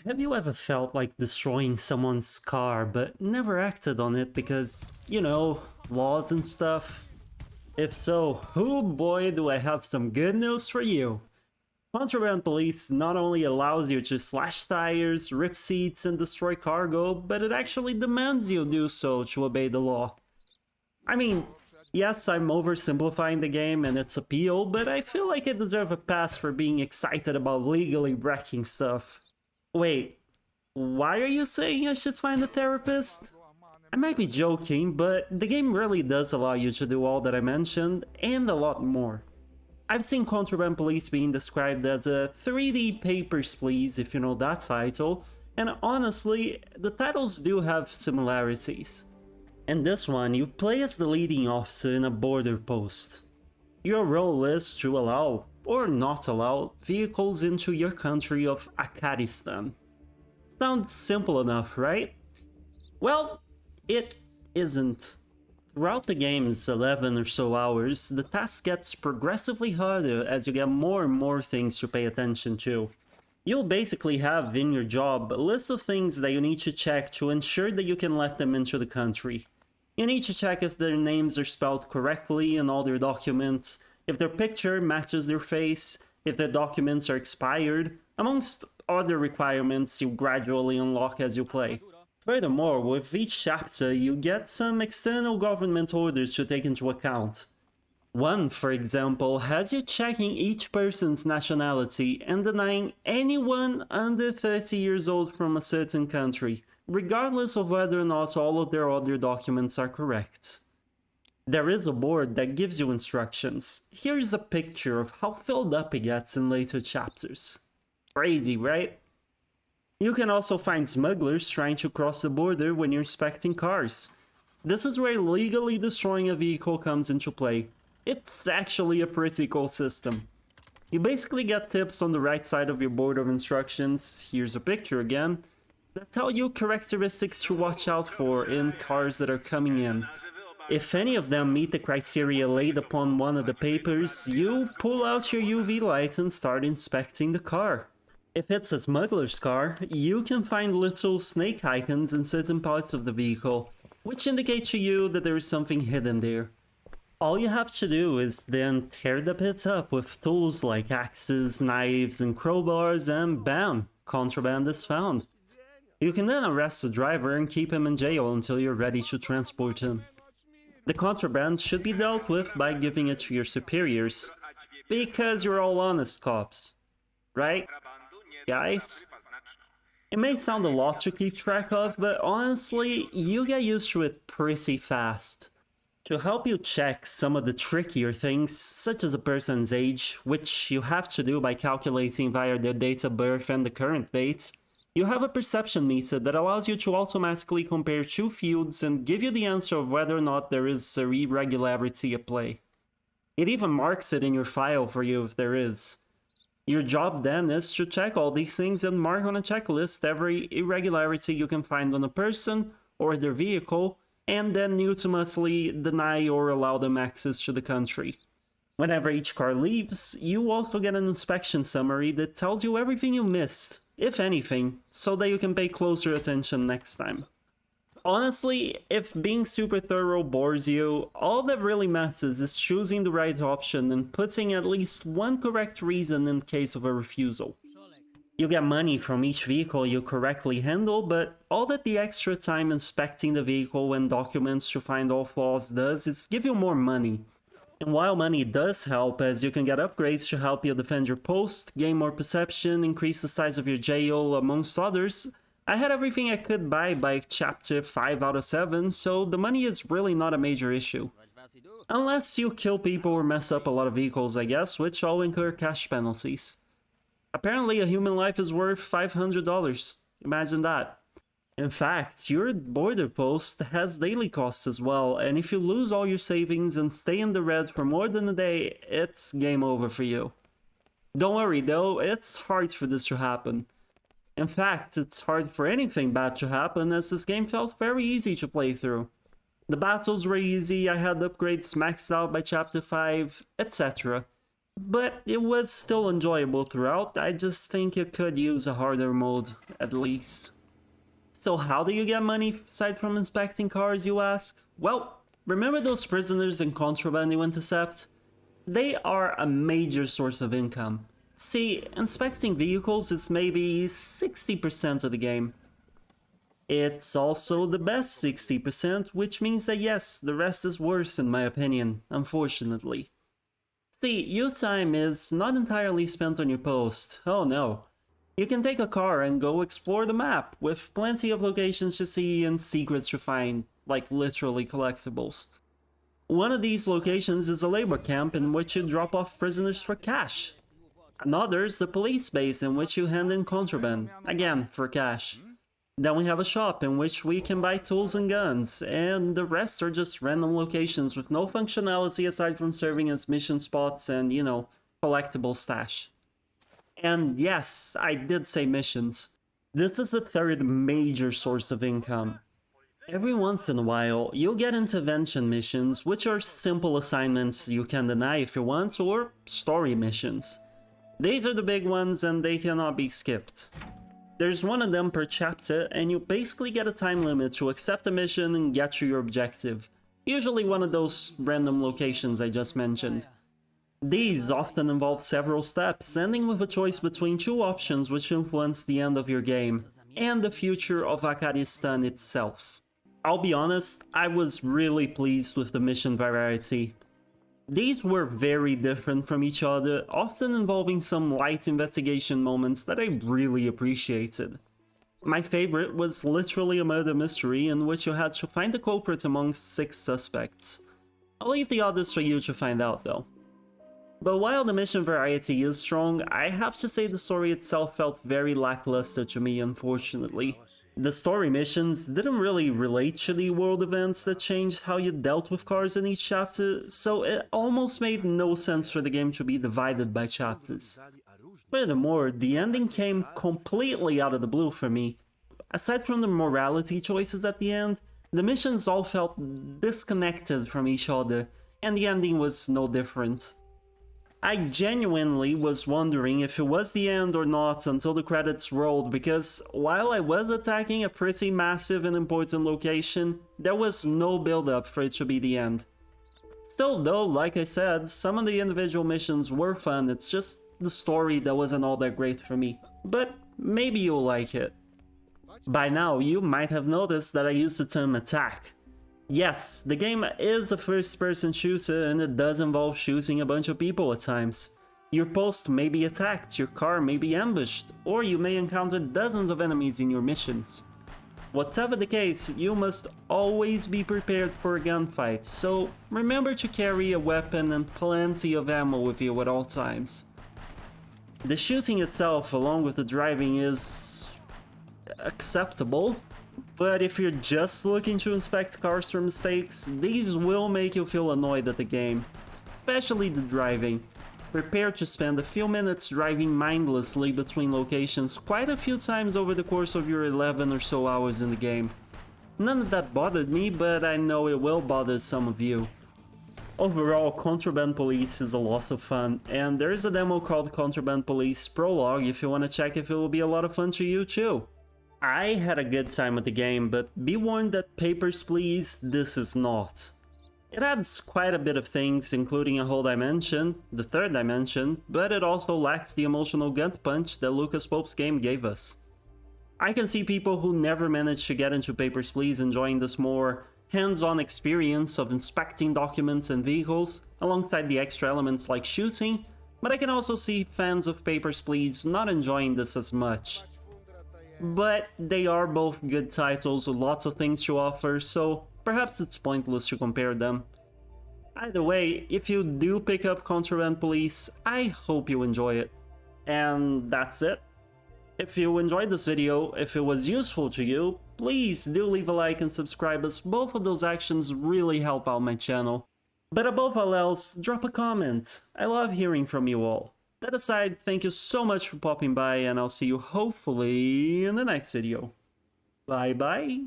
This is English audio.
Have you ever felt like destroying someone's car but never acted on it because, laws and stuff? If so, oh boy do I have some good news for you. Contraband Police not only allows you to slash tires, rip seats, and destroy cargo, but it actually demands you do so to obey the law. I mean, yes, I'm oversimplifying the game and its appeal, but I feel like I deserve a pass for being excited about legally wrecking stuff. Wait, why are you saying I should find a therapist? I might be joking, but the game really does allow you to do all that I mentioned, and a lot more. I've seen Contraband Police being described as a 3D Papers, Please, if you know that title, and honestly, the titles do have similarities. In this one, you play as the leading officer in a border post. Your role is to allow, or not allow, vehicles into your country of Afghanistan. Sounds simple enough, right? Well, it isn't. Throughout the game's 11 or so hours, the task gets progressively harder as you get more and more things to pay attention to. You'll basically have in your job a list of things that you need to check to ensure that you can let them into the country. You need to check if their names are spelled correctly in all their documents, if their picture matches their face, if their documents are expired, amongst other requirements you gradually unlock as you play. Furthermore, with each chapter, you get some external government orders to take into account. One, for example, has you checking each person's nationality and denying anyone under 30 years old from a certain country, regardless of whether or not all of their other documents are correct. There is a board that gives you instructions. Here's a picture of how filled up it gets in later chapters. Crazy, right? You can also find smugglers trying to cross the border when you're inspecting cars. This is where legally destroying a vehicle comes into play. It's actually a pretty cool system. You basically get tips on the right side of your board of instructions, here's a picture again, that tell you characteristics to watch out for in cars that are coming in. If any of them meet the criteria laid upon one of the papers, you pull out your UV light and start inspecting the car. If it's a smuggler's car, you can find little snake icons in certain parts of the vehicle, which indicate to you that there is something hidden there. All you have to do is then tear the pit up with tools like axes, knives, and crowbars, and bam, contraband is found. You can then arrest the driver and keep him in jail until you're ready to transport him. The contraband should be dealt with by giving it to your superiors, because you're all honest cops, right, guys? It may sound a lot to keep track of, but honestly, you get used to it pretty fast. To help you check some of the trickier things, such as a person's age, which you have to do by calculating via their date of birth and the current date, you have a perception meter that allows you to automatically compare two fields and give you the answer of whether or not there is a irregularity at play. It even marks it in your file for you if there is. Your job then is to check all these things and mark on a checklist every irregularity you can find on a person or their vehicle, and then ultimately deny or allow them access to the country. Whenever each car leaves, you also get an inspection summary that tells you everything you missed, if anything, so that you can pay closer attention next time. Honestly, if being super thorough bores you, all that really matters is choosing the right option and putting at least one correct reason in case of a refusal. You get money from each vehicle you correctly handle, but all that the extra time inspecting the vehicle and documents to find all flaws does is give you more money. And while money does help, as you can get upgrades to help you defend your post, gain more perception, increase the size of your jail, amongst others, I had everything I could buy by chapter 5 out of 7, so the money is really not a major issue. Unless you kill people or mess up a lot of vehicles, I guess, which all incur cash penalties. Apparently a human life is worth $500. Imagine that. In fact, your border post has daily costs as well, and if you lose all your savings and stay in the red for more than a day, it's game over for you. Don't worry though, it's hard for this to happen. In fact, it's hard for anything bad to happen, as this game felt very easy to play through. The battles were easy, I had upgrades maxed out by chapter 5, etc. but it was still enjoyable throughout. I just think it could use a harder mode, at least. So how do you get money aside from inspecting cars, you ask? Well, remember those prisoners and contraband you intercept? They are a major source of income. See, inspecting vehicles is maybe 60% of the game. It's also the best 60%, which means that yes, the rest is worse in my opinion, unfortunately. See, your time is not entirely spent on your post, oh no. You can take a car and go explore the map, with plenty of locations to see and secrets to find, like literally collectibles. One of these locations is a labor camp in which you drop off prisoners for cash. Another is the police base in which you hand in contraband, again for cash. Then we have a shop in which we can buy tools and guns, and the rest are just random locations with no functionality aside from serving as mission spots and, you know, collectible stash. And yes, I did say missions. This is the third major source of income. Every once in a while, you'll get intervention missions, which are simple assignments you can deny if you want, or story missions. These are the big ones and they cannot be skipped. There's one of them per chapter, and you basically get a time limit to accept a mission and get to your objective. Usually one of those random locations I just mentioned. These often involve several steps, ending with a choice between two options which influence the end of your game, and the future of Afghanistan itself. I'll be honest, I was really pleased with the mission variety. These were very different from each other, often involving some light investigation moments that I really appreciated. My favorite was literally a murder mystery in which you had to find the culprit amongst 6 suspects. I'll leave the others for you to find out though. But while the mission variety is strong, I have to say the story itself felt very lackluster to me, unfortunately. The story missions didn't really relate to the world events that changed how you dealt with cars in each chapter, so it almost made no sense for the game to be divided by chapters. Furthermore, the ending came completely out of the blue for me. Aside from the morality choices at the end, the missions all felt disconnected from each other, and the ending was no different. I genuinely was wondering if it was the end or not until the credits rolled, because while I was attacking a pretty massive and important location, there was no build-up for it to be the end. Still though, like I said, some of the individual missions were fun, it's just the story that wasn't all that great for me. But maybe you'll like it. By now, you might have noticed that I used the term attack. Yes, the game is a first-person shooter and it does involve shooting a bunch of people at times. Your post may be attacked, your car may be ambushed, or you may encounter dozens of enemies in your missions. Whatever the case, you must always be prepared for a gunfight, so remember to carry a weapon and plenty of ammo with you at all times. The shooting itself, along with the driving, is acceptable. But if you're just looking to inspect cars for mistakes, these will make you feel annoyed at the game. Especially the driving. Prepare to spend a few minutes driving mindlessly between locations quite a few times over the course of your 11 or so hours in the game. None of that bothered me, but I know it will bother some of you. Overall, Contraband Police is a lot of fun, and there is a demo called Contraband Police Prologue if you want to check if it will be a lot of fun to you too. I had a good time with the game, but be warned that Papers, Please, this is not. It adds quite a bit of things, including a whole dimension, the third dimension, but it also lacks the emotional gut punch that Lucas Pope's game gave us. I can see people who never managed to get into Papers, Please enjoying this more hands-on experience of inspecting documents and vehicles, alongside the extra elements like shooting, but I can also see fans of Papers, Please not enjoying this as much. But they are both good titles with lots of things to offer, so perhaps it's pointless to compare them. Either way, if you do pick up Contraband Police, I hope you enjoy it. And that's it. If you enjoyed this video, if it was useful to you, please do leave a like and subscribe, as both of those actions really help out my channel. But above all else, drop a comment. I love hearing from you all. That aside, thank you so much for popping by, and I'll see you hopefully in the next video. Bye bye!